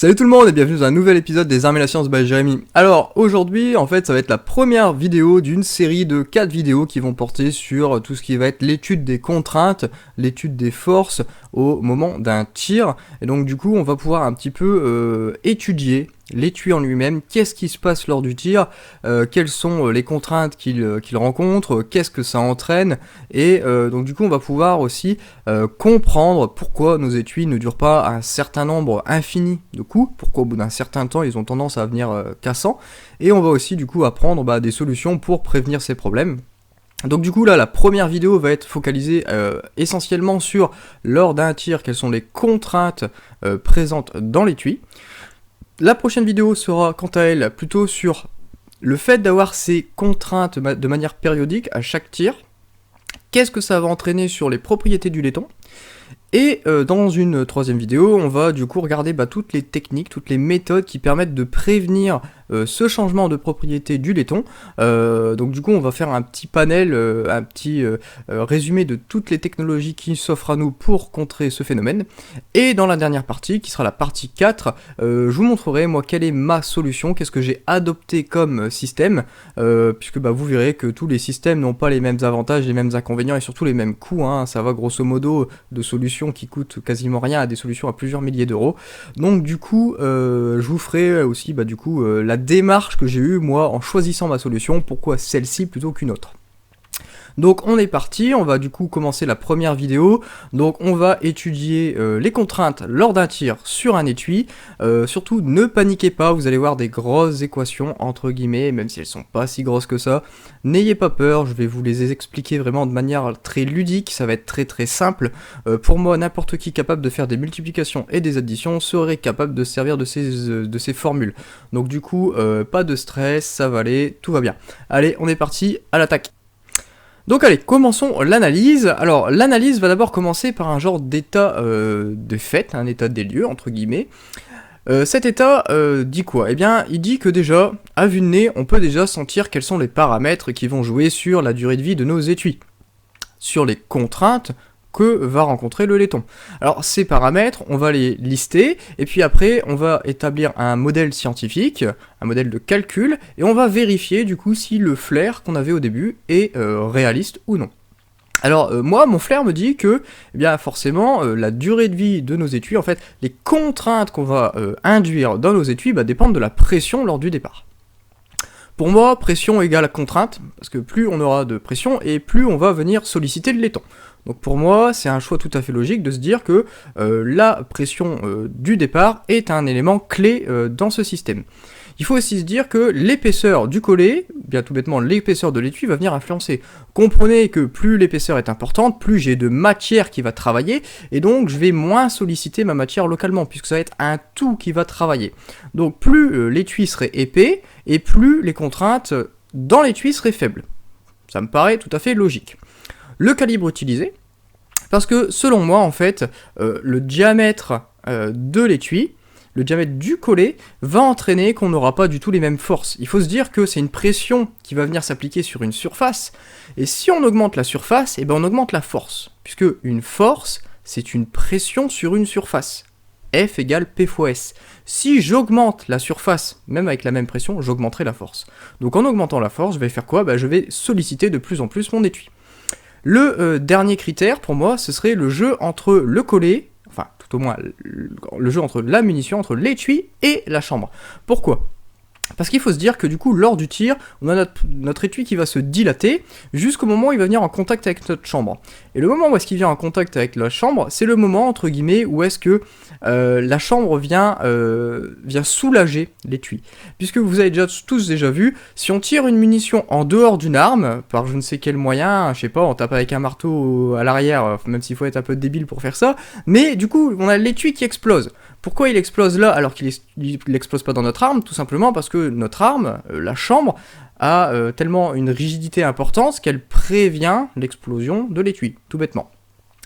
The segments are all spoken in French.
Salut tout le monde et bienvenue dans un nouvel épisode des Arts et la Science by Jérémy. Alors aujourd'hui en fait ça va être la première vidéo d'une série de 4 vidéos qui vont porter sur tout ce qui va être l'étude des contraintes, l'étude des forces au moment d'un tir. Et donc du coup on va pouvoir un petit peu étudier l'étui en lui-même, qu'est-ce qui se passe lors du tir, quelles sont les contraintes qu'il rencontre, qu'est-ce que ça entraîne, et donc du coup on va pouvoir aussi comprendre pourquoi nos étuis ne durent pas un certain nombre infini de coups, pourquoi au bout d'un certain temps ils ont tendance à venir cassants, et on va aussi du coup apprendre des solutions pour prévenir ces problèmes. Donc du coup là la première vidéo va être focalisée essentiellement sur lors d'un tir quelles sont les contraintes présentes dans l'étui. La prochaine vidéo sera quant à elle plutôt sur le fait d'avoir ces contraintes de manière périodique à chaque tir. Qu'est-ce que ça va entraîner sur les propriétés du laiton ? Et dans une troisième vidéo, on va du coup regarder toutes les techniques, toutes les méthodes qui permettent de prévenir ce changement de propriété du laiton. Donc du coup, on va faire un petit panel, un petit résumé de toutes les technologies qui s'offrent à nous pour contrer ce phénomène. Et dans la dernière partie, qui sera la partie 4, je vous montrerai moi quelle est ma solution, qu'est-ce que j'ai adopté comme système, puisque vous verrez que tous les systèmes n'ont pas les mêmes avantages, les mêmes inconvénients et surtout les mêmes coûts, hein. Ça va grosso modo de solutions qui coûtent quasiment rien à des solutions à plusieurs milliers d'euros. Donc du coup, je vous ferai aussi la démarche que j'ai eue moi en choisissant ma solution, pourquoi celle-ci plutôt qu'une autre. Donc on est parti, on va du coup commencer la première vidéo. Donc on va étudier les contraintes lors d'un tir sur un étui. Surtout ne paniquez pas, vous allez voir des grosses équations entre guillemets, même si elles sont pas si grosses que ça. N'ayez pas peur, je vais vous les expliquer vraiment de manière très ludique, ça va être très très simple. Pour moi, n'importe qui capable de faire des multiplications et des additions serait capable de se servir de ces formules. Donc du coup, pas de stress, ça va aller, tout va bien. Allez, on est parti, à l'attaque. Donc allez, commençons l'analyse. Alors l'analyse va d'abord commencer par un genre d'état de fait, un état des lieux entre guillemets. Cet état dit quoi ? Eh bien, il dit que déjà, à vue de nez, on peut déjà sentir quels sont les paramètres qui vont jouer sur la durée de vie de nos étuis, sur les contraintes que va rencontrer le laiton. Alors ces paramètres, on va les lister, et puis après on va établir un modèle scientifique, un modèle de calcul, et on va vérifier du coup si le flair qu'on avait au début est réaliste ou non. Alors moi, mon flair me dit que, forcément, la durée de vie de nos étuis, en fait, les contraintes qu'on va induire dans nos étuis dépendent de la pression lors du départ. Pour moi, pression égale contrainte, parce que plus on aura de pression, et plus on va venir solliciter le laiton. Donc pour moi, c'est un choix tout à fait logique de se dire que la pression du départ est un élément clé dans ce système. Il faut aussi se dire que l'épaisseur du collet, bien tout bêtement l'épaisseur de l'étui va venir influencer. Comprenez que plus l'épaisseur est importante, plus j'ai de matière qui va travailler, et donc je vais moins solliciter ma matière localement, puisque ça va être un tout qui va travailler. Donc plus l'étui serait épais, et plus les contraintes dans l'étui seraient faibles. Ça me paraît tout à fait logique. Le calibre utilisé, parce que selon moi en fait, le diamètre de l'étui, le diamètre du collet va entraîner qu'on n'aura pas du tout les mêmes forces. Il faut se dire que c'est une pression qui va venir s'appliquer sur une surface, et si on augmente la surface, on augmente la force, puisque une force, c'est une pression sur une surface. F égale P fois S. Si j'augmente la surface, même avec la même pression, j'augmenterai la force. Donc en augmentant la force, je vais faire quoi ? Je vais solliciter de plus en plus mon étui. Le dernier critère, pour moi, ce serait le jeu entre le collet, enfin, tout au moins, le jeu entre la munition, entre l'étui et la chambre. Pourquoi ? Parce qu'il faut se dire que du coup, lors du tir, on a notre étui qui va se dilater jusqu'au moment où il va venir en contact avec notre chambre. Et le moment où est-ce qu'il vient en contact avec la chambre, c'est le moment, entre guillemets, où est-ce que la chambre vient soulager l'étui. Puisque vous avez tous déjà vu, si on tire une munition en dehors d'une arme, par je ne sais quel moyen, je sais pas, on tape avec un marteau à l'arrière, même s'il faut être un peu débile pour faire ça, mais du coup, on a l'étui qui explose. Pourquoi il explose là alors qu'il n'explose pas dans notre arme ? Tout simplement parce que notre arme, la chambre, a tellement une rigidité importante qu'elle prévient l'explosion de l'étui, tout bêtement.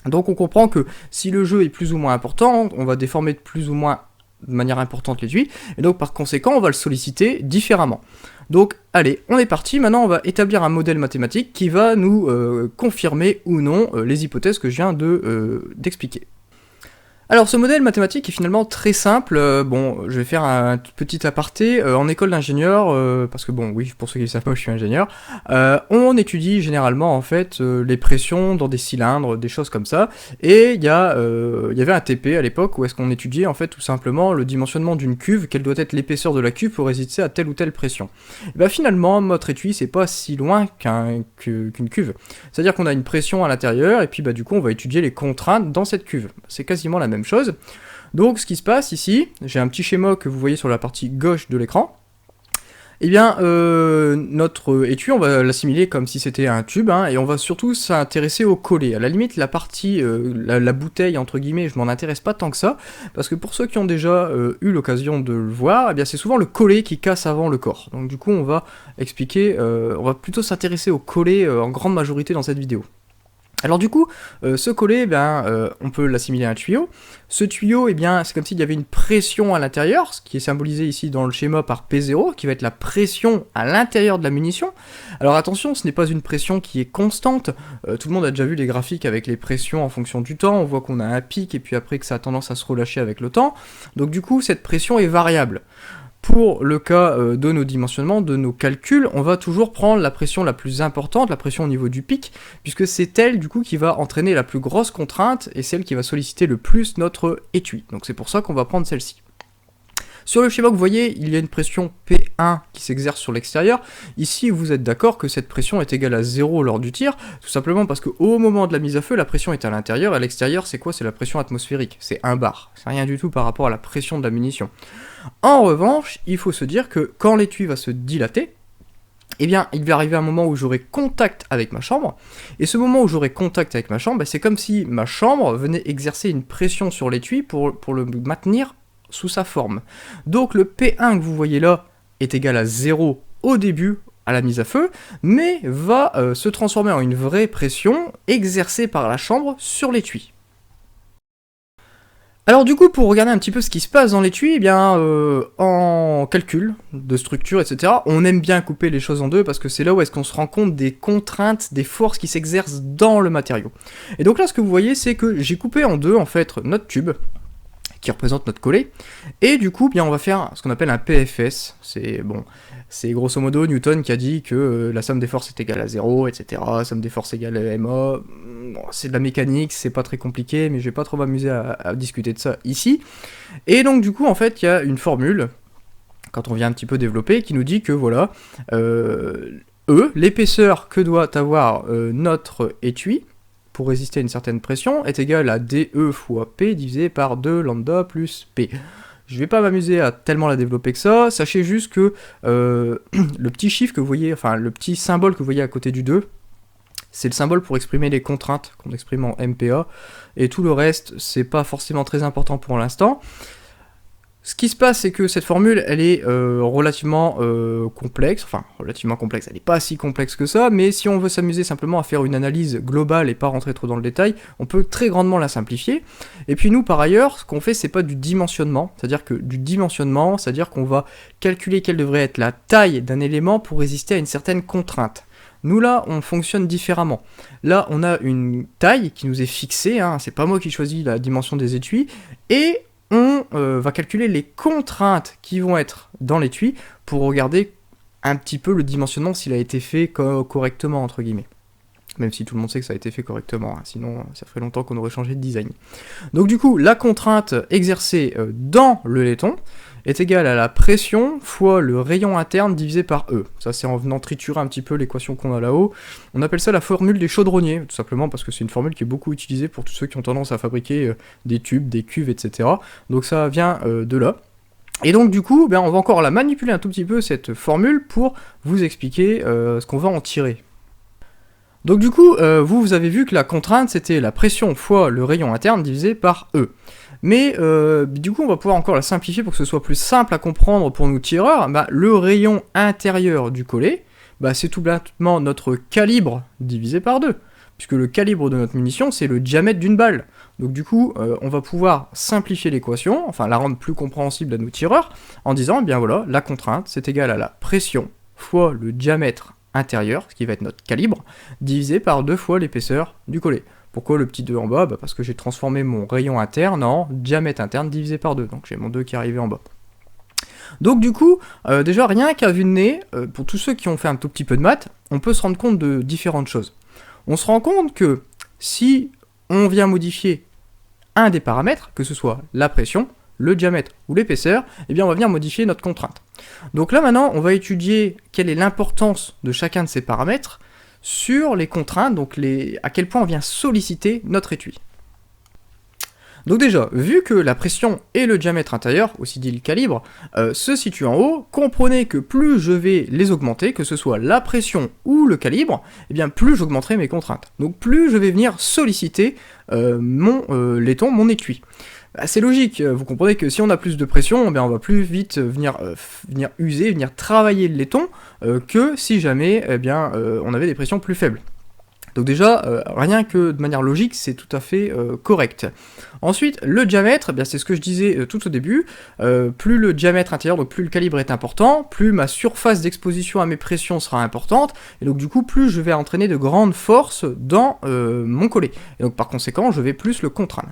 Donc on comprend que si le jeu est plus ou moins important, on va déformer de manière importante l'étui, et donc par conséquent on va le solliciter différemment. Donc allez, on est parti, maintenant on va établir un modèle mathématique qui va nous confirmer ou non les hypothèses que je viens d'expliquer. Alors ce modèle mathématique est finalement très simple. Bon, je vais faire un petit aparté. En école d'ingénieur, parce que bon, oui, pour ceux qui ne savent pas, je suis ingénieur, on étudie généralement en fait les pressions dans des cylindres, des choses comme ça. Et il y avait un TP à l'époque où est-ce qu'on étudiait en fait tout simplement le dimensionnement d'une cuve, quelle doit être l'épaisseur de la cuve pour résister à telle ou telle pression. Et bien finalement, notre étui c'est pas si loin qu'une cuve. C'est-à-dire qu'on a une pression à l'intérieur et puis bah du coup on va étudier les contraintes dans cette cuve. C'est quasiment la même chose. Donc ce qui se passe ici, j'ai un petit schéma que vous voyez sur la partie gauche de l'écran. Eh bien, notre étui, on va l'assimiler comme si c'était un tube, hein, et on va surtout s'intéresser au collet. À la limite, la partie, la bouteille, entre guillemets, je m'en intéresse pas tant que ça, parce que pour ceux qui ont déjà eu l'occasion de le voir, eh bien, c'est souvent le collet qui casse avant le corps. Donc du coup, on va expliquer, on va plutôt s'intéresser au collet en grande majorité dans cette vidéo. Alors du coup, ce collet, on peut l'assimiler à un tuyau. Ce tuyau, c'est comme s'il y avait une pression à l'intérieur, ce qui est symbolisé ici dans le schéma par P0, qui va être la pression à l'intérieur de la munition. Alors attention, ce n'est pas une pression qui est constante. Tout le monde a déjà vu les graphiques avec les pressions en fonction du temps. On voit qu'on a un pic et puis après que ça a tendance à se relâcher avec le temps. Donc du coup, cette pression est variable. Pour le cas de nos dimensionnements, de nos calculs, on va toujours prendre la pression la plus importante, la pression au niveau du pic, puisque c'est elle du coup qui va entraîner la plus grosse contrainte et celle qui va solliciter le plus notre étui. Donc c'est pour ça qu'on va prendre celle-ci. Sur le schéma que vous voyez, il y a une pression P1 qui s'exerce sur l'extérieur. Ici, vous êtes d'accord que cette pression est égale à 0 lors du tir, tout simplement parce qu'au moment de la mise à feu, la pression est à l'intérieur, et à l'extérieur, c'est quoi? C'est la pression atmosphérique, c'est 1 bar. C'est rien du tout par rapport à la pression de la munition. En revanche, il faut se dire que quand l'étui va se dilater, eh bien, il va arriver un moment où j'aurai contact avec ma chambre, et ce moment où j'aurai contact avec ma chambre, c'est comme si ma chambre venait exercer une pression sur l'étui pour le maintenir sous sa forme. Donc le P1 que vous voyez là est égal à 0 au début, à la mise à feu, mais va se transformer en une vraie pression exercée par la chambre sur l'étui. Alors du coup, pour regarder un petit peu ce qui se passe dans l'étui, en calcul de structure, etc., on aime bien couper les choses en deux parce que c'est là où est-ce qu'on se rend compte des contraintes, des forces qui s'exercent dans le matériau. Et donc là, ce que vous voyez, c'est que j'ai coupé en deux, en fait, notre tube, qui représente notre collet, et du coup, on va faire ce qu'on appelle un PFS, c'est grosso modo Newton qui a dit que la somme des forces est égale à 0, etc., somme des forces égale à MA, bon, c'est de la mécanique, c'est pas très compliqué, mais je vais pas trop m'amuser à discuter de ça ici, et donc du coup, en fait, il y a une formule, quand on vient un petit peu développer, qui nous dit que voilà, l'épaisseur que doit avoir notre étui, pour résister à une certaine pression, est égal à DE fois P divisé par 2 lambda plus P. Je vais pas m'amuser à tellement la développer que ça, sachez juste que le petit chiffre que vous voyez, enfin le petit symbole que vous voyez à côté du 2, c'est le symbole pour exprimer les contraintes qu'on exprime en MPa, et tout le reste, c'est pas forcément très important pour l'instant. Ce qui se passe, c'est que cette formule, elle est relativement complexe, elle n'est pas si complexe que ça, mais si on veut s'amuser simplement à faire une analyse globale et pas rentrer trop dans le détail, on peut très grandement la simplifier. Et puis nous, par ailleurs, ce qu'on fait, c'est pas du dimensionnement, c'est-à-dire qu'on va calculer quelle devrait être la taille d'un élément pour résister à une certaine contrainte. Nous là, on fonctionne différemment. Là, on a une taille qui nous est fixée, hein, c'est pas moi qui choisis la dimension des étuis, et on va calculer les contraintes qui vont être dans l'étui pour regarder un petit peu le dimensionnement s'il a été fait correctement, entre guillemets. Même si tout le monde sait que ça a été fait correctement, hein, sinon ça ferait longtemps qu'on aurait changé de design. Donc du coup, la contrainte exercée dans le laiton est égale à la pression fois le rayon interne divisé par E. Ça, c'est en venant triturer un petit peu l'équation qu'on a là-haut. On appelle ça la formule des chaudronniers, tout simplement parce que c'est une formule qui est beaucoup utilisée pour tous ceux qui ont tendance à fabriquer des tubes, des cuves, etc. Donc ça vient de là. Et donc du coup, on va encore la manipuler un tout petit peu, cette formule, pour vous expliquer ce qu'on va en tirer. Donc du coup, vous avez vu que la contrainte, c'était la pression fois le rayon interne divisé par E. Mais du coup, on va pouvoir encore la simplifier pour que ce soit plus simple à comprendre pour nous tireurs. Le rayon intérieur du collet, c'est tout bêtement notre calibre divisé par 2. Puisque le calibre de notre munition, c'est le diamètre d'une balle. Donc du coup, on va pouvoir simplifier l'équation, enfin la rendre plus compréhensible à nos tireurs, en disant, voilà, la contrainte, c'est égal à la pression fois le diamètre intérieur, ce qui va être notre calibre, divisé par 2 fois l'épaisseur du collet. Pourquoi le petit 2 en bas? Parce que j'ai transformé mon rayon interne en diamètre interne divisé par 2, donc j'ai mon 2 qui est arrivé en bas. Donc du coup, déjà rien qu'à vue de nez, pour tous ceux qui ont fait un tout petit peu de maths, on peut se rendre compte de différentes choses. On se rend compte que si on vient modifier un des paramètres, que ce soit la pression, le diamètre ou l'épaisseur, eh bien on va venir modifier notre contrainte. Donc là maintenant, on va étudier quelle est l'importance de chacun de ces paramètres sur les contraintes, donc à quel point on vient solliciter notre étui. Donc déjà, vu que la pression et le diamètre intérieur, aussi dit le calibre, se situent en haut, comprenez que plus je vais les augmenter, que ce soit la pression ou le calibre, eh bien plus j'augmenterai mes contraintes. Donc plus je vais venir solliciter mon laiton, mon étui. C'est logique, vous comprenez que si on a plus de pression, on va plus vite venir user, venir travailler le laiton, que si jamais on avait des pressions plus faibles. Donc déjà, rien que de manière logique, c'est tout à fait correct. Ensuite, le diamètre, c'est ce que je disais tout au début, plus le diamètre intérieur, donc plus le calibre est important, plus ma surface d'exposition à mes pressions sera importante, et donc du coup, plus je vais entraîner de grandes forces dans mon collet. Et donc par conséquent, je vais plus le contraindre.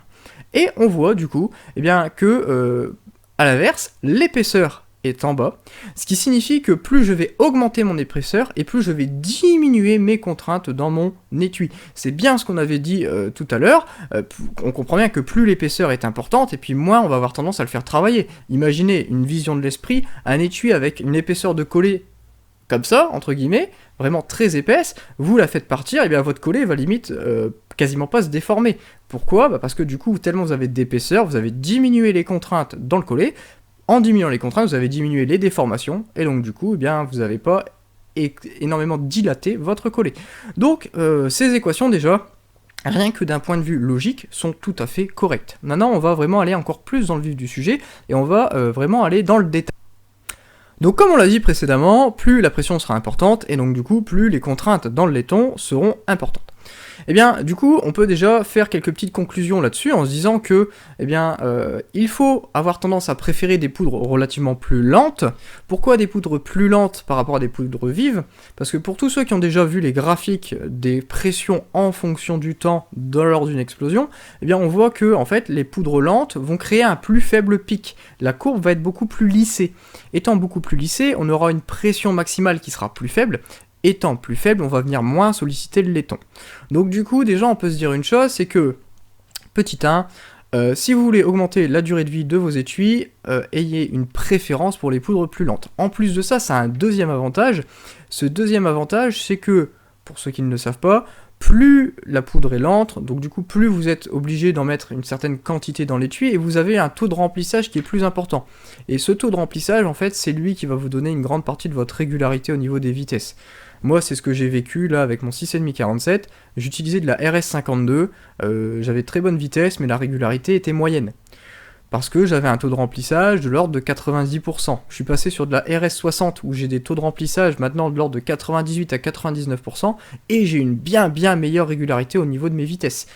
Et on voit du coup, que à l'inverse, l'épaisseur est en bas, ce qui signifie que plus je vais augmenter mon épaisseur et plus je vais diminuer mes contraintes dans mon étui. C'est bien ce qu'on avait dit tout à l'heure, on comprend bien que plus l'épaisseur est importante et puis moins on va avoir tendance à le faire travailler. Imaginez une vision de l'esprit, un étui avec une épaisseur de collet comme ça, entre guillemets, vraiment très épaisse, vous la faites partir, et votre collet va limite quasiment pas se déformer. Pourquoi? Parce que du coup, tellement vous avez d'épaisseur, vous avez diminué les contraintes dans le collet. En diminuant les contraintes, vous avez diminué les déformations, et donc du coup, vous n'avez pas énormément dilaté votre collet. Donc, ces équations, déjà, rien que d'un point de vue logique, sont tout à fait correctes. Maintenant, on va vraiment aller encore plus dans le vif du sujet, et on va vraiment aller dans le détail. Donc comme on l'a dit précédemment, plus la pression sera importante, et donc du coup, plus les contraintes dans le laiton seront importantes. Du coup, on peut déjà faire quelques petites conclusions là-dessus en se disant que, il faut avoir tendance à préférer des poudres relativement plus lentes. Pourquoi des poudres plus lentes par rapport à des poudres vives? Parce que pour tous ceux qui ont déjà vu les graphiques des pressions en fonction du temps lors d'une explosion, on voit que, en fait, les poudres lentes vont créer un plus faible pic. La courbe va être beaucoup plus lissée. Étant beaucoup plus lissée, on aura une pression maximale qui sera plus faible. Étant plus faible, on va venir moins solliciter le laiton. Donc du coup, déjà, on peut se dire une chose, c'est que, petit 1, si vous voulez augmenter la durée de vie de vos étuis, ayez une préférence pour les poudres plus lentes. En plus de ça, ça a un deuxième avantage. Ce deuxième avantage, c'est que, pour ceux qui ne le savent pas, plus la poudre est lente, donc du coup plus vous êtes obligé d'en mettre une certaine quantité dans l'étui, et vous avez un taux de remplissage qui est plus important. Et ce taux de remplissage, en fait, c'est lui qui va vous donner une grande partie de votre régularité au niveau des vitesses. Moi, c'est ce que j'ai vécu là avec mon 6,5 47, j'utilisais de la RS52, j'avais très bonne vitesse, mais la régularité était moyenne. Parce que j'avais un taux de remplissage de l'ordre de 90%. Je suis passé sur de la RS60 où j'ai des taux de remplissage maintenant de l'ordre de 98 à 99%, et j'ai une bien meilleure régularité au niveau de mes vitesses.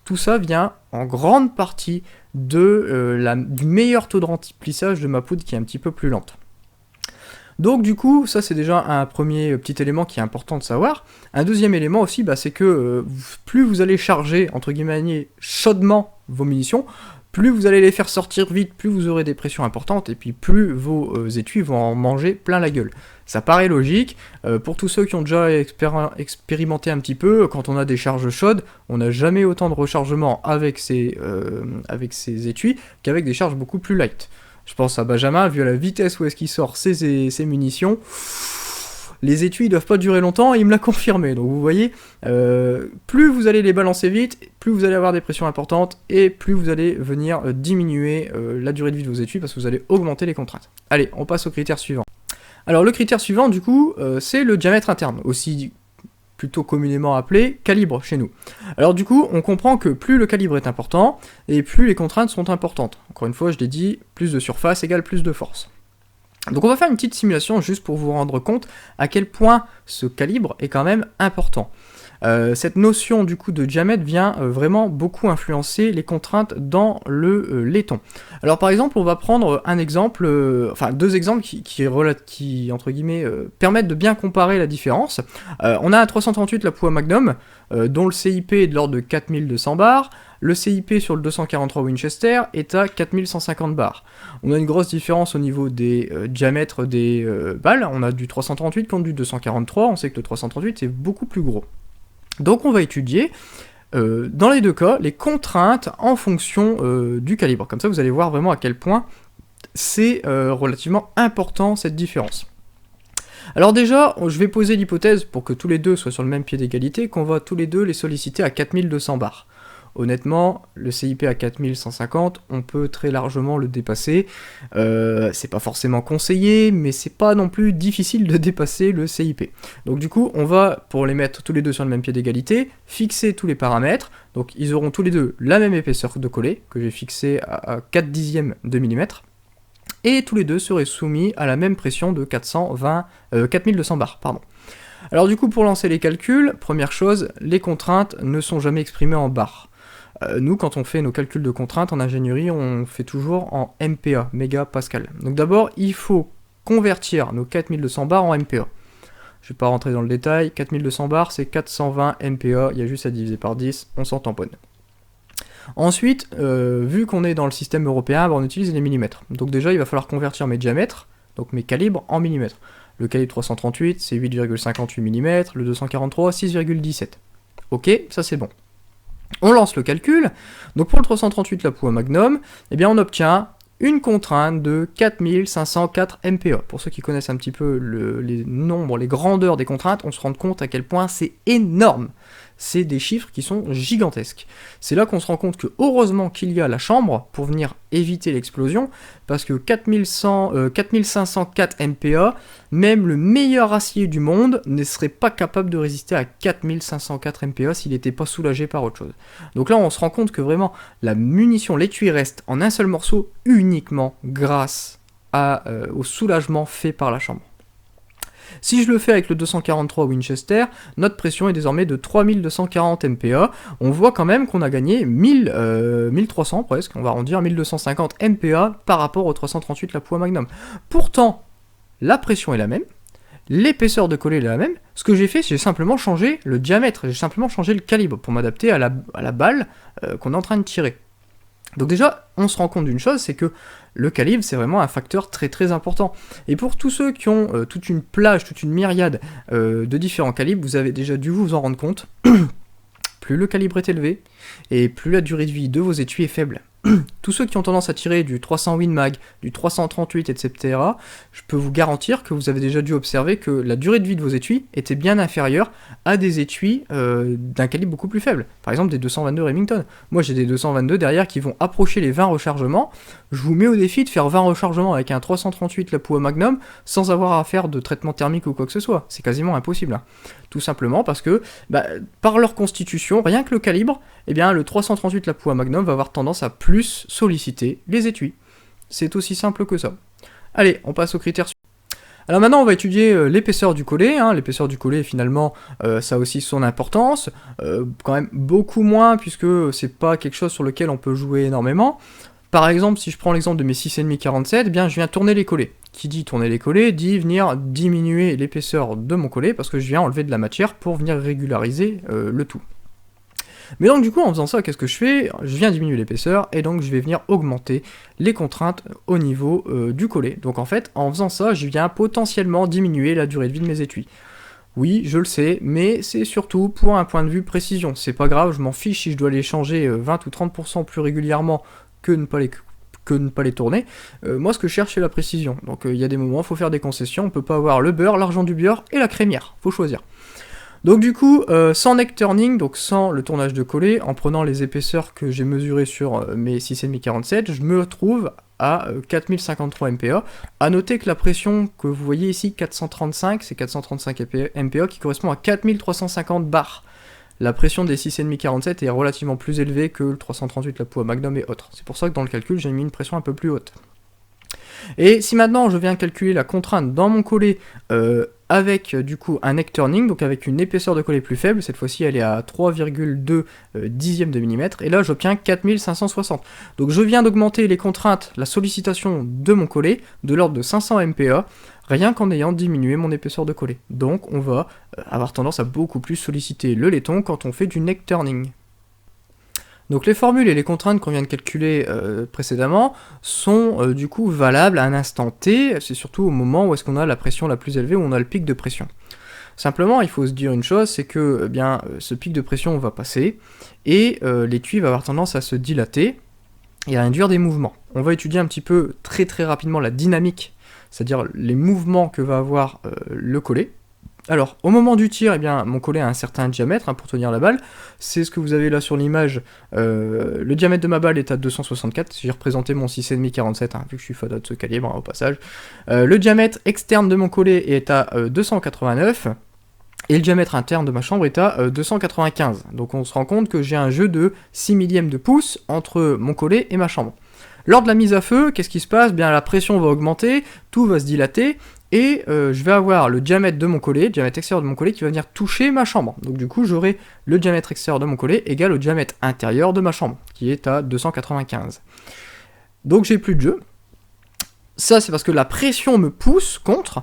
Tout ça vient en grande partie du meilleur taux de remplissage de ma poudre qui est un petit peu plus lente. Donc du coup, ça c'est déjà un premier petit élément qui est important de savoir. Un deuxième élément aussi, c'est que plus vous allez charger, entre guillemets, chaudement vos munitions, plus vous allez les faire sortir vite, plus vous aurez des pressions importantes, et puis plus vos étuis vont en manger plein la gueule. Ça paraît logique, pour tous ceux qui ont déjà expérimenté un petit peu, quand on a des charges chaudes, on n'a jamais autant de rechargement avec ces étuis qu'avec des charges beaucoup plus light. Je pense à Benjamin, vu à la vitesse où est-ce qu'il sort ses munitions, les étuis ne doivent pas durer longtemps, et il me l'a confirmé. Donc vous voyez, plus vous allez les balancer vite, plus vous allez avoir des pressions importantes, et plus vous allez venir diminuer la durée de vie de vos étuis, parce que vous allez augmenter les contraintes. Allez, on passe au critère suivant. Alors le critère suivant, du coup, c'est le diamètre interne, aussi plutôt communément appelé calibre chez nous. Alors du coup, on comprend que plus le calibre est important, et plus les contraintes sont importantes. Encore une fois, je l'ai dit, plus de surface égale plus de force. Donc on va faire une petite simulation juste pour vous rendre compte à quel point ce calibre est quand même important. Cette notion du coup de diamètre vient vraiment beaucoup influencer les contraintes dans le laiton. Alors par exemple, on va prendre un exemple, enfin deux exemples qui entre guillemets permettent de bien comparer la différence. On a un 338 la Pua Magnum, dont le CIP est de l'ordre de 4200 bars. Le CIP sur le 243 Winchester est à 4150 bars. On a une grosse différence au niveau des diamètres des balles. On a du 338 contre du 243. On sait que le 338 est beaucoup plus gros. Donc on va étudier, dans les deux cas, les contraintes en fonction du calibre. Comme ça, vous allez voir vraiment à quel point c'est relativement important cette différence. Alors déjà, je vais poser l'hypothèse, pour que tous les deux soient sur le même pied d'égalité, qu'on va tous les deux les solliciter à 4200 bars. Honnêtement, le CIP à 4150, on peut très largement le dépasser. C'est pas forcément conseillé, mais c'est pas non plus difficile de dépasser le CIP. Donc du coup, on va, pour les mettre tous les deux sur le même pied d'égalité, fixer tous les paramètres. Donc ils auront tous les deux la même épaisseur de collet, que j'ai fixé à 4 dixièmes de millimètre. Et tous les deux seraient soumis à la même pression de 4200 bars. Pardon. Alors du coup, pour lancer les calculs, première chose, les contraintes ne sont jamais exprimées en bars. Nous, quand on fait nos calculs de contraintes en ingénierie, on fait toujours en MPa, mégapascal. Donc d'abord, il faut convertir nos 4200 bars en MPa. Je vais pas rentrer dans le détail, 4200 bars c'est 420 MPa, il y a juste à diviser par 10, on s'en tamponne. Ensuite, vu qu'on est dans le système européen, on utilise les millimètres. Donc déjà, il va falloir convertir mes diamètres, donc mes calibres, en millimètres. Le calibre 338, c'est 8,58 mm, le 243, 6,17. Ok, ça c'est bon. On lance le calcul. Donc pour le 338, la Pua Magnum, eh bien on obtient une contrainte de 4504 MPa. Pour ceux qui connaissent un petit peu les nombres, les grandeurs des contraintes, on se rend compte à quel point c'est énorme. C'est des chiffres qui sont gigantesques. C'est là qu'on se rend compte que heureusement qu'il y a la chambre pour venir éviter l'explosion, parce que 4504 MPa, même le meilleur acier du monde ne serait pas capable de résister à 4504 MPa s'il n'était pas soulagé par autre chose. Donc là on se rend compte que vraiment la munition, l'étui reste en un seul morceau uniquement grâce au soulagement fait par la chambre. Si je le fais avec le 243 Winchester, notre pression est désormais de 3240 MPa. On voit quand même qu'on a gagné 1300 presque, on va arrondir 1250 MPa par rapport au 338 la Pua Magnum. Pourtant, la pression est la même, l'épaisseur de collet est la même. Ce que j'ai fait, c'est simplement changer le diamètre, j'ai simplement changé le calibre pour m'adapter à la balle qu'on est en train de tirer. Donc déjà, on se rend compte d'une chose, c'est que le calibre, c'est vraiment un facteur très très important. Et pour tous ceux qui ont toute une plage, toute une myriade de différents calibres, vous avez déjà dû vous en rendre compte, plus le calibre est élevé, et plus la durée de vie de vos étuis est faible. Tous ceux qui ont tendance à tirer du 300 Win Mag, du 338, etc., je peux vous garantir que vous avez déjà dû observer que la durée de vie de vos étuis était bien inférieure à des étuis d'un calibre beaucoup plus faible. Par exemple des 222 Remington. Moi j'ai des 222 derrière qui vont approcher les 20 rechargements. Je vous mets au défi de faire 20 rechargements avec un 338 la Pua Magnum sans avoir à faire de traitement thermique ou quoi que ce soit. C'est quasiment impossible. Hein. Tout simplement parce que, par leur constitution, rien que le calibre, eh bien, le 338 la Pua Magnum va avoir tendance à plus solliciter les étuis. C'est aussi simple que ça. Allez, on passe aux critères suivants. Alors maintenant, on va étudier l'épaisseur du collet. Hein. L'épaisseur du collet, finalement, ça a aussi son importance. Quand même beaucoup moins, puisque c'est pas quelque chose sur lequel on peut jouer énormément. Par exemple, si je prends l'exemple de mes 6,5 47, eh bien, je viens tourner les collets. Qui dit tourner les collets, dit venir diminuer l'épaisseur de mon collet, parce que je viens enlever de la matière pour venir régulariser le tout. Mais donc du coup, en faisant ça, qu'est-ce que je fais ? Je viens diminuer l'épaisseur, et donc je vais venir augmenter les contraintes au niveau du collet. Donc en fait, en faisant ça, je viens potentiellement diminuer la durée de vie de mes étuis. Oui, je le sais, mais c'est surtout pour un point de vue précision. C'est pas grave, je m'en fiche si je dois les changer 20 ou 30% plus régulièrement que ne pas les tourner. Moi, ce que je cherche, c'est la précision. Donc il y a des moments, il faut faire des concessions, on peut pas avoir le beurre, l'argent du beurre et la crémière, faut choisir. Donc du coup, sans neck turning, donc sans le tournage de collet, en prenant les épaisseurs que j'ai mesurées sur mes 6,5 47, je me retrouve à 4053 MPa. A noter que la pression que vous voyez ici, 435, c'est 435 MPa qui correspond à 4350 bars. La pression des 6,5 47 est relativement plus élevée que le 338 la Pua Magnum et autres. C'est pour ça que dans le calcul, j'ai mis une pression un peu plus haute. Et si maintenant je viens calculer la contrainte dans mon collet avec du coup un neck turning, donc avec une épaisseur de collet plus faible, cette fois-ci elle est à 3,2 dixièmes de millimètre, et là j'obtiens 4560. Donc je viens d'augmenter les contraintes, la sollicitation de mon collet de l'ordre de 500 MPa, rien qu'en ayant diminué mon épaisseur de collet. Donc on va avoir tendance à beaucoup plus solliciter le laiton quand on fait du neck turning. Donc les formules et les contraintes qu'on vient de calculer précédemment sont du coup valables à un instant T, c'est surtout au moment où est-ce qu'on a la pression la plus élevée, où on a le pic de pression. Simplement, il faut se dire une chose, c'est que ce pic de pression va passer, et l'étui va avoir tendance à se dilater, et à induire des mouvements. On va étudier un petit peu très très rapidement la dynamique, c'est-à-dire les mouvements que va avoir le collet. Alors, au moment du tir, mon collet a un certain diamètre pour tenir la balle. C'est ce que vous avez là sur l'image. Le diamètre de ma balle est à 264. J'ai représenté mon 6,5 47, vu que je suis fada de ce calibre, au passage. Le diamètre externe de mon collet est à 289. Et le diamètre interne de ma chambre est à 295. Donc on se rend compte que j'ai un jeu de 6 millièmes de pouce entre mon collet et ma chambre. Lors de la mise à feu, qu'est-ce qui se passe ? La pression va augmenter, tout va se dilater, et je vais avoir le diamètre de mon collet, le diamètre extérieur de mon collet qui va venir toucher ma chambre. Donc du coup, j'aurai le diamètre extérieur de mon collet égal au diamètre intérieur de ma chambre, qui est à 295. Donc j'ai plus de jeu. Ça, c'est parce que la pression me pousse contre,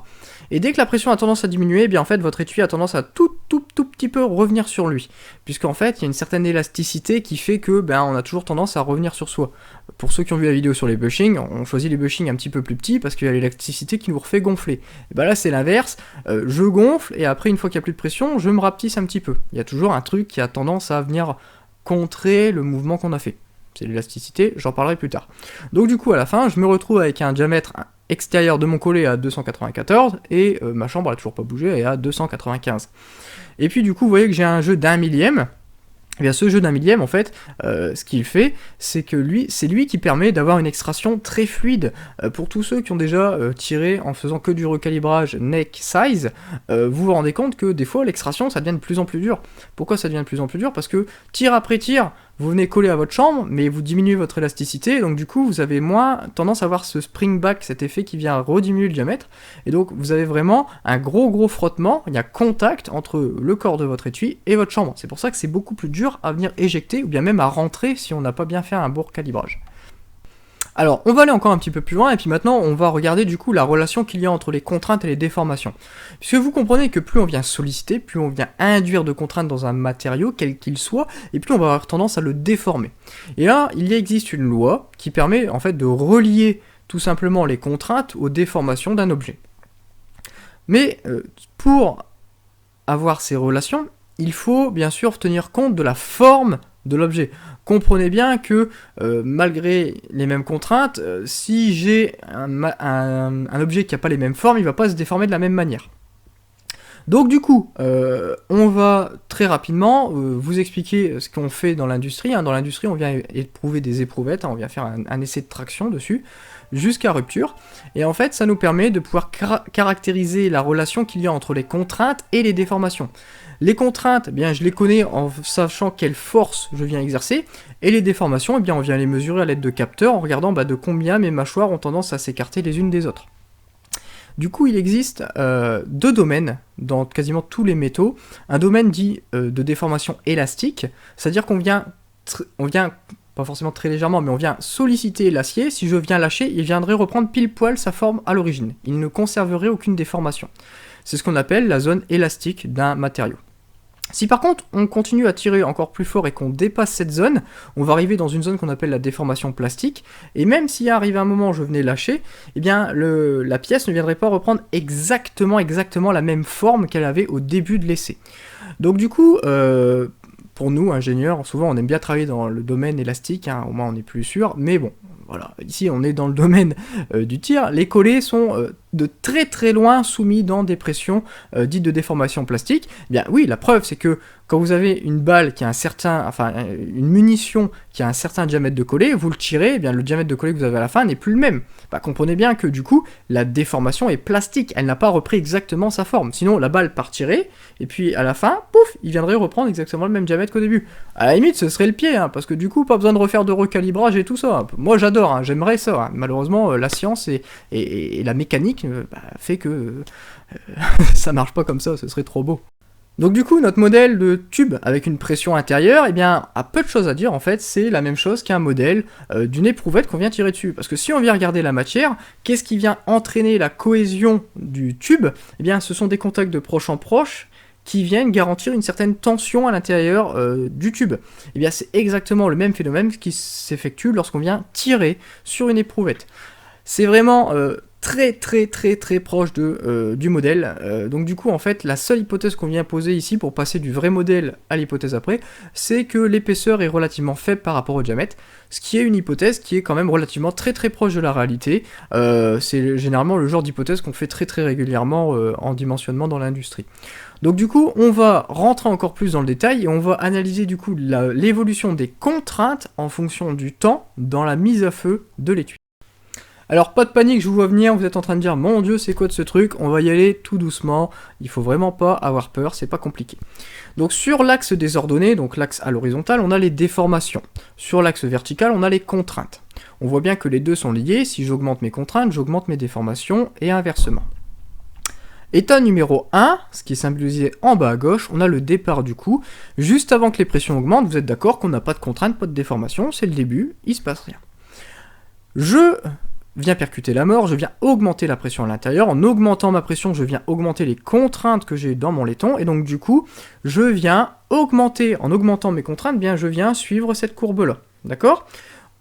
et dès que la pression a tendance à diminuer, en fait, votre étui a tendance à tout petit peu revenir sur lui. Puisqu'en fait, il y a une certaine élasticité qui fait que, on a toujours tendance à revenir sur soi. Pour ceux qui ont vu la vidéo sur les bushings, on choisit les bushings un petit peu plus petits parce qu'il y a l'élasticité qui nous refait gonfler. Et là, c'est l'inverse. Je gonfle, et après, une fois qu'il n'y a plus de pression, je me rapetisse un petit peu. Il y a toujours un truc qui a tendance à venir contrer le mouvement qu'on a fait. C'est l'élasticité, j'en parlerai plus tard. Donc du coup, à la fin, je me retrouve avec un diamètre extérieur de mon collet à 294, et ma chambre, elle n'a toujours pas bougé, elle est à 295. Et puis du coup, vous voyez que j'ai un jeu d'1 millième. Ce jeu d'1 millième, en fait, ce qu'il fait, c'est que c'est lui qui permet d'avoir une extraction très fluide. Pour tous ceux qui ont déjà tiré en faisant que du recalibrage neck size, vous vous rendez compte que des fois, l'extraction, ça devient de plus en plus dur. Pourquoi ça devient de plus en plus dur ? Parce que tir après tir, vous venez coller à votre chambre, mais vous diminuez votre élasticité, et donc du coup, vous avez moins tendance à avoir ce spring back, cet effet qui vient rediminuer le diamètre, et donc vous avez vraiment un gros frottement, il y a contact entre le corps de votre étui et votre chambre. C'est pour ça que c'est beaucoup plus dur à venir éjecter, ou bien même à rentrer si on n'a pas bien fait un bon calibrage. Alors, on va aller encore un petit peu plus loin, et puis maintenant, on va regarder du coup la relation qu'il y a entre les contraintes et les déformations. Puisque vous comprenez que plus on vient solliciter, plus on vient induire de contraintes dans un matériau, quel qu'il soit, et plus on va avoir tendance à le déformer. Et là, il existe une loi qui permet en fait de relier tout simplement les contraintes aux déformations d'un objet. Mais pour avoir ces relations, il faut bien sûr tenir compte de la forme de l'objet. Comprenez bien que malgré les mêmes contraintes, si j'ai un objet qui n'a pas les mêmes formes, il ne va pas se déformer de la même manière. Donc du coup, on va très rapidement vous expliquer ce qu'on fait dans l'industrie. Dans l'industrie, on vient éprouver des éprouvettes, on vient faire un essai de traction dessus, jusqu'à rupture. Et en fait, ça nous permet de pouvoir caractériser la relation qu'il y a entre les contraintes et les déformations. Les contraintes, je les connais en sachant quelle force je viens exercer, et les déformations, on vient les mesurer à l'aide de capteurs en regardant de combien mes mâchoires ont tendance à s'écarter les unes des autres. Du coup, il existe deux domaines dans quasiment tous les métaux. Un domaine dit de déformation élastique, c'est-à-dire qu'on vient, pas forcément très légèrement, mais on vient solliciter l'acier. Si je viens lâcher, il viendrait reprendre pile poil sa forme à l'origine. Il ne conserverait aucune déformation. C'est ce qu'on appelle la zone élastique d'un matériau. Si par contre on continue à tirer encore plus fort et qu'on dépasse cette zone, on va arriver dans une zone qu'on appelle la déformation plastique, et même s'il arrive un moment où je venais lâcher, la pièce ne viendrait pas reprendre exactement la même forme qu'elle avait au début de l'essai. Donc du coup, pour nous ingénieurs, souvent on aime bien travailler dans le domaine élastique, au moins on est plus sûr, mais bon, voilà, ici on est dans le domaine du tir, les collets sont de très très loin soumis dans des pressions dites de déformation plastique. Eh bien oui, la preuve c'est que quand vous avez une balle qui a une munition qui a un certain diamètre de coller, vous le tirez, eh bien le diamètre de coller que vous avez à la fin n'est plus le même. Bah, comprenez bien que du coup, la déformation est plastique, elle n'a pas repris exactement sa forme. Sinon, la balle partirait, et puis à la fin, pouf, il viendrait reprendre exactement le même diamètre qu'au début. À la limite, ce serait le pied, hein, parce que du coup, pas besoin de refaire de recalibrage et tout ça. Moi, j'adore, hein, j'aimerais ça. Hein. Malheureusement, la science et la mécanique fait que ça marche pas comme ça, ce serait trop beau. Donc du coup, notre modèle de tube avec une pression intérieure, eh bien, a peu de choses à dire en fait, c'est la même chose qu'un modèle d'une éprouvette qu'on vient tirer dessus. Parce que si on vient regarder la matière, qu'est-ce qui vient entraîner la cohésion du tube? Eh bien, ce sont des contacts de proche en proche qui viennent garantir une certaine tension à l'intérieur du tube. Eh bien, c'est exactement le même phénomène qui s'effectue lorsqu'on vient tirer sur une éprouvette. C'est vraiment très proche du modèle. Donc du coup, en fait, la seule hypothèse qu'on vient poser ici pour passer du vrai modèle à l'hypothèse après, c'est que l'épaisseur est relativement faible par rapport au diamètre, ce qui est une hypothèse qui est quand même relativement très proche de la réalité. C'est généralement le genre d'hypothèse qu'on fait très régulièrement en dimensionnement dans l'industrie. Donc du coup, on va rentrer encore plus dans le détail et on va analyser du coup l'évolution des contraintes en fonction du temps dans la mise à feu de l'étui. Alors pas de panique, je vous vois venir, vous êtes en train de dire mon dieu c'est quoi de ce truc, on va y aller tout doucement, il faut vraiment pas avoir peur, c'est pas compliqué. Donc sur l'axe des ordonnées, donc l'axe à l'horizontale, on a les déformations. Sur l'axe vertical, on a les contraintes. On voit bien que les deux sont liés, si j'augmente mes contraintes, j'augmente mes déformations et inversement. État numéro 1, ce qui est symbolisé en bas à gauche, on a le départ du coup. Juste avant que les pressions augmentent, vous êtes d'accord qu'on n'a pas de contrainte, pas de déformation, c'est le début, il se passe rien. Je viens percuter la mort, je viens augmenter la pression à l'intérieur. En augmentant ma pression, je viens augmenter les contraintes que j'ai dans mon laiton. Et donc du coup, je viens augmenter, en augmentant mes contraintes, bien je viens suivre cette courbe-là. D'accord ?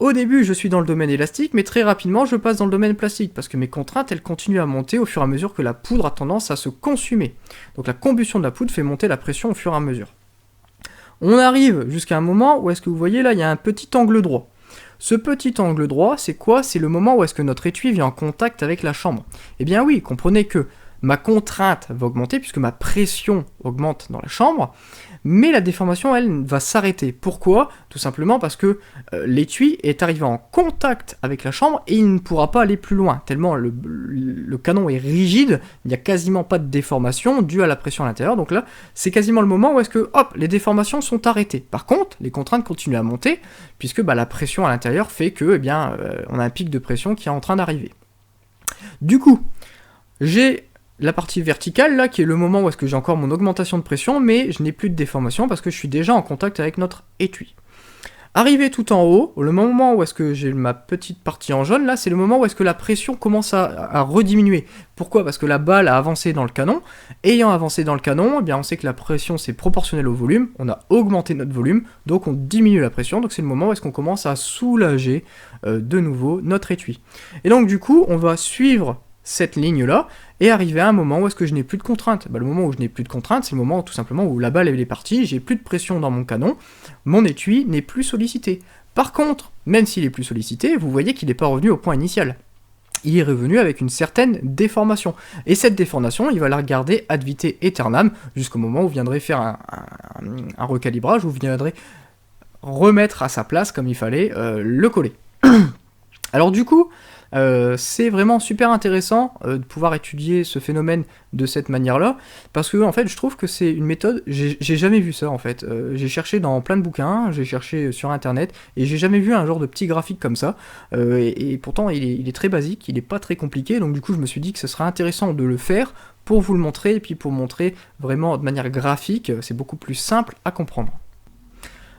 Au début, je suis dans le domaine élastique, mais très rapidement, je passe dans le domaine plastique, parce que mes contraintes, elles continuent à monter au fur et à mesure que la poudre a tendance à se consumer. Donc la combustion de la poudre fait monter la pression au fur et à mesure. On arrive jusqu'à un moment où est-ce que vous voyez là, il y a un petit angle droit. Ce petit angle droit, c'est quoi? C'est le moment où est-ce que notre étui vient en contact avec la chambre. Eh bien oui, comprenez que ma contrainte va augmenter puisque ma pression augmente dans la chambre, mais la déformation, elle, va s'arrêter. Pourquoi? Tout simplement parce que l'étui est arrivé en contact avec la chambre et il ne pourra pas aller plus loin, tellement le canon est rigide, il n'y a quasiment pas de déformation due à la pression à l'intérieur, donc là, c'est quasiment le moment où est-ce que, hop, les déformations sont arrêtées. Par contre, les contraintes continuent à monter, puisque la pression à l'intérieur fait que, eh bien, on a un pic de pression qui est en train d'arriver. Du coup, j'ai la partie verticale, là, qui est le moment où est-ce que j'ai encore mon augmentation de pression, mais je n'ai plus de déformation parce que je suis déjà en contact avec notre étui. Arrivé tout en haut, le moment où est-ce que j'ai ma petite partie en jaune, là, c'est le moment où est-ce que la pression commence à rediminuer. Pourquoi? Parce que la balle a avancé dans le canon. Ayant avancé dans le canon, eh bien, on sait que la pression, c'est proportionnel au volume. On a augmenté notre volume, donc on diminue la pression. Donc c'est le moment où est-ce qu'on commence à soulager de nouveau notre étui. Et donc, du coup, on va suivre cette ligne-là, et arriver à un moment où est-ce que je n'ai plus de contrainte. Le moment où je n'ai plus de contrainte, c'est le moment tout simplement où la balle elle est partie, j'ai plus de pression dans mon canon, mon étui n'est plus sollicité. Par contre, même s'il est plus sollicité, vous voyez qu'il n'est pas revenu au point initial. Il est revenu avec une certaine déformation. Et cette déformation, il va la regarder ad vitam aeternam, jusqu'au moment où vous viendrez faire un recalibrage, où vous viendrez remettre à sa place, comme il fallait, le coller. Alors du coup, c'est vraiment super intéressant de pouvoir étudier ce phénomène de cette manière-là, parce que en fait, je trouve que c'est une méthode, j'ai jamais vu ça en fait. J'ai cherché dans plein de bouquins, j'ai cherché sur internet, et j'ai jamais vu un genre de petit graphique comme ça, et pourtant il est très basique, il est pas très compliqué, donc du coup je me suis dit que ce serait intéressant de le faire pour vous le montrer, et puis pour montrer vraiment de manière graphique, c'est beaucoup plus simple à comprendre.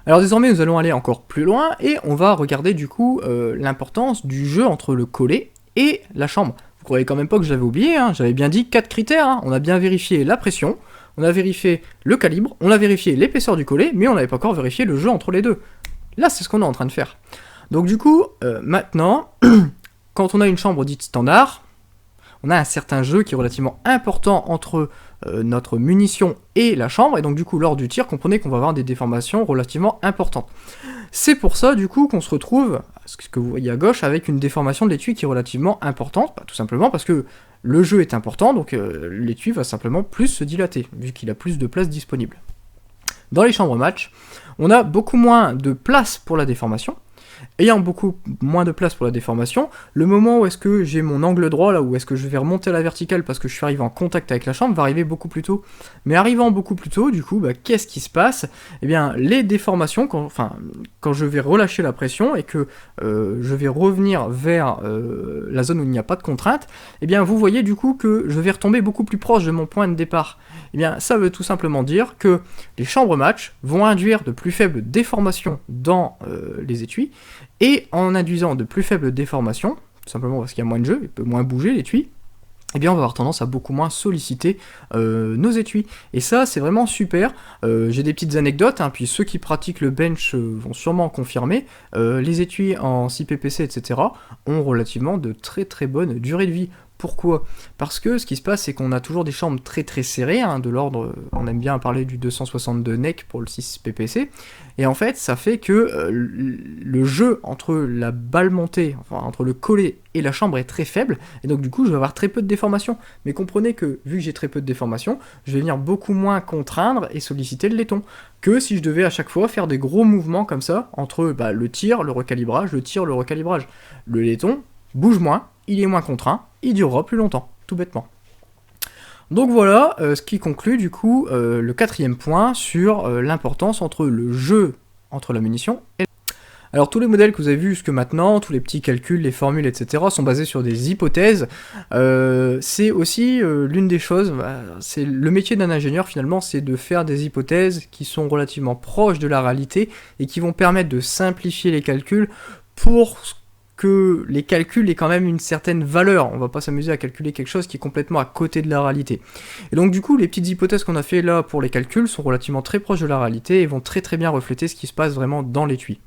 Alors désormais nous allons aller encore plus loin et on va regarder du coup l'importance du jeu entre le collet et la chambre. Vous croyez quand même pas que je l'avais oublié, hein, j'avais bien dit 4 critères, hein. On a bien vérifié la pression, on a vérifié le calibre, on a vérifié l'épaisseur du collet, mais on n'avait pas encore vérifié le jeu entre les deux. Là c'est ce qu'on est en train de faire. Donc du coup, maintenant, quand on a une chambre dite standard, on a un certain jeu qui est relativement important entre notre munition et la chambre, et donc du coup lors du tir, comprenez qu'on va avoir des déformations relativement importantes. C'est pour ça du coup qu'on se retrouve, ce que vous voyez à gauche, avec une déformation de l'étui qui est relativement importante, tout simplement parce que le jeu est important, donc l'étui va simplement plus se dilater, vu qu'il a plus de place disponible. Dans les chambres match, on a beaucoup moins de place pour la déformation. Ayant beaucoup moins de place pour la déformation, le moment où est-ce que j'ai mon angle droit, là où est-ce que je vais remonter à la verticale parce que je suis arrivé en contact avec la chambre, va arriver beaucoup plus tôt. Mais arrivant beaucoup plus tôt, du coup, qu'est-ce qui se passe? Eh bien, les déformations, quand je vais relâcher la pression et que je vais revenir vers la zone où il n'y a pas de contrainte, eh bien, vous voyez du coup que je vais retomber beaucoup plus proche de mon point de départ. Eh bien, ça veut tout simplement dire que les chambres match vont induire de plus faibles déformations dans les étuis, et en induisant de plus faibles déformations, tout simplement parce qu'il y a moins de jeu, il peut moins bouger l'étui, eh bien on va avoir tendance à beaucoup moins solliciter nos étuis. Et ça, c'est vraiment super. J'ai des petites anecdotes, puis ceux qui pratiquent le bench vont sûrement confirmer. Les étuis en 6PPC, etc. ont relativement de très très bonnes durées de vie. Pourquoi? Parce que ce qui se passe, c'est qu'on a toujours des chambres très très serrées, de l'ordre, on aime bien parler du 262 NEC pour le 6 PPC, et en fait, ça fait que le jeu entre la balle montée, entre le collet et la chambre est très faible, et donc du coup, je vais avoir très peu de déformation. Mais comprenez que, vu que j'ai très peu de déformation, je vais venir beaucoup moins contraindre et solliciter le laiton, que si je devais à chaque fois faire des gros mouvements comme ça, entre le tir, le recalibrage, le tir, le recalibrage. Le laiton bouge moins, il est moins contraint, il durera plus longtemps, tout bêtement. Donc voilà ce qui conclut du coup le 4e point sur l'importance entre le jeu, entre la munition et... Alors tous les modèles que vous avez vus jusque maintenant, tous les petits calculs, les formules, etc. sont basés sur des hypothèses. C'est aussi l'une des choses, c'est le métier d'un ingénieur finalement, c'est de faire des hypothèses qui sont relativement proches de la réalité et qui vont permettre de simplifier les calculs pour que les calculs aient quand même une certaine valeur. On va pas s'amuser à calculer quelque chose qui est complètement à côté de la réalité. Et donc du coup, les petites hypothèses qu'on a fait là pour les calculs sont relativement très proches de la réalité et vont très très bien refléter ce qui se passe vraiment dans l'étui.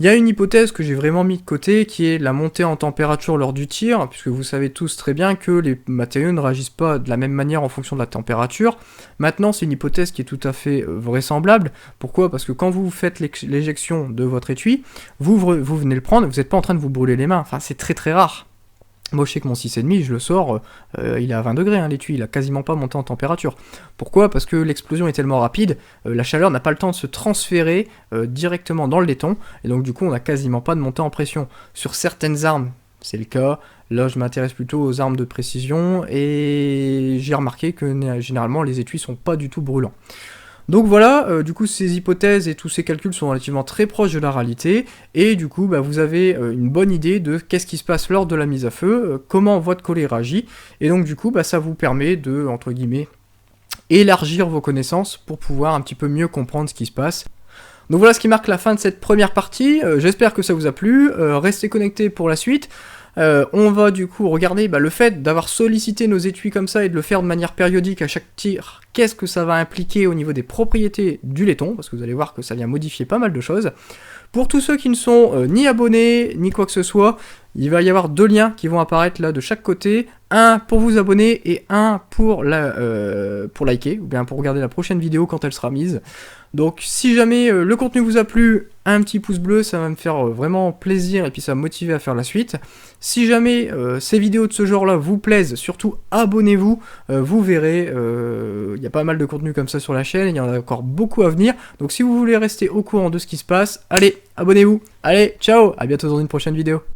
Il y a une hypothèse que j'ai vraiment mis de côté, qui est la montée en température lors du tir, puisque vous savez tous très bien que les matériaux ne réagissent pas de la même manière en fonction de la température. Maintenant, c'est une hypothèse qui est tout à fait vraisemblable. Pourquoi? Parce que quand vous faites l'éjection de votre étui, vous venez le prendre, vous n'êtes pas en train de vous brûler les mains. Enfin, c'est très très rare. Moi je sais que mon 6,5, je le sors, il est à 20 degrés l'étui, il a quasiment pas monté en température. Pourquoi? Parce que l'explosion est tellement rapide, la chaleur n'a pas le temps de se transférer directement dans le laiton, et donc du coup on n'a quasiment pas de montée en pression. Sur certaines armes, c'est le cas, là je m'intéresse plutôt aux armes de précision, et j'ai remarqué que généralement les étuis sont pas du tout brûlants. Donc voilà, du coup ces hypothèses et tous ces calculs sont relativement très proches de la réalité, et du coup vous avez une bonne idée de qu'est-ce qui se passe lors de la mise à feu, comment votre collet réagit, et donc du coup ça vous permet de, entre guillemets, élargir vos connaissances pour pouvoir un petit peu mieux comprendre ce qui se passe. Donc voilà ce qui marque la fin de cette première partie, j'espère que ça vous a plu, restez connectés pour la suite. On va du coup regarder le fait d'avoir sollicité nos étuis comme ça et de le faire de manière périodique à chaque tir, qu'est-ce que ça va impliquer au niveau des propriétés du laiton, parce que vous allez voir que ça vient modifier pas mal de choses. Pour tous ceux qui ne sont ni abonnés, ni quoi que ce soit, il va y avoir 2 liens qui vont apparaître là de chaque côté, un pour vous abonner et un pour liker, ou bien pour regarder la prochaine vidéo quand elle sera mise. Donc si jamais le contenu vous a plu, un petit pouce bleu, ça va me faire vraiment plaisir et puis ça va me motiver à faire la suite. Si jamais ces vidéos de ce genre-là vous plaisent, surtout abonnez-vous, vous verrez, il y a pas mal de contenu comme ça sur la chaîne, il y en a encore beaucoup à venir. Donc si vous voulez rester au courant de ce qui se passe, allez, abonnez-vous. Allez, ciao, à bientôt dans une prochaine vidéo.